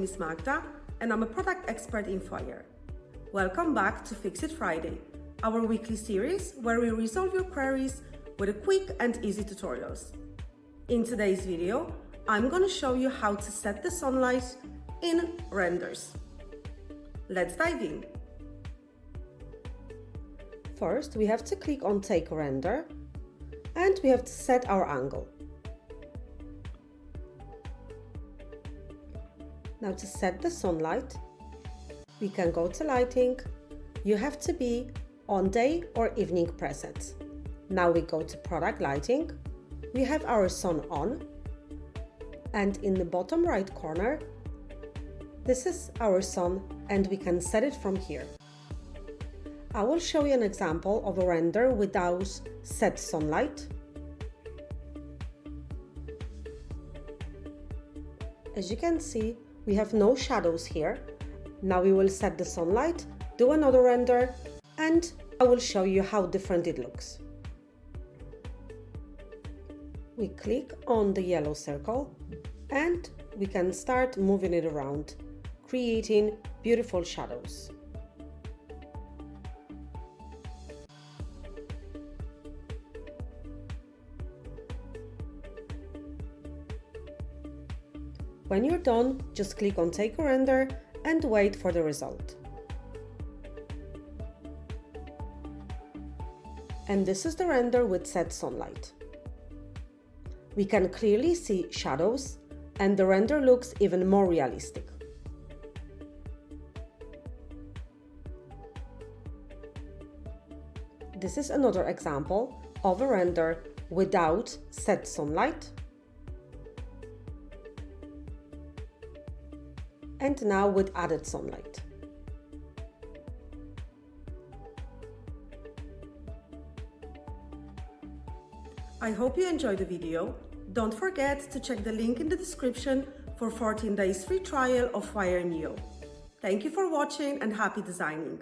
is Magda and I'm a product expert in Foyr. Welcome back to Fix It Friday, our weekly series where we resolve your queries with quick and easy tutorials. In today's video, I'm going to show you how to set the sunlight in renders. Let's dive in. First, we have to click on Take a Render and we have to set our angle. Now to set the sunlight, we can go to lighting. You have to be on day or evening preset. Now we go to product lighting. We have our sun on, and in the bottom right corner, this is our sun and we can set it from here. I will show you an example of a render without set sunlight. As you can see, we have no shadows here. Now we will set the sunlight, do another render, and I will show you how different it looks. We click on the yellow circle and we can start moving it around, creating beautiful shadows. When you're done, just click on Take a Render and wait for the result. And this is the render with set sunlight. We can clearly see shadows and the render looks even more realistic. This is another example of a render without set sunlight. And now with added sunlight. I hope you enjoyed the video. Don't forget to check the link in the description for 14 days free trial of Foyr Neo. Thank you for watching and happy designing!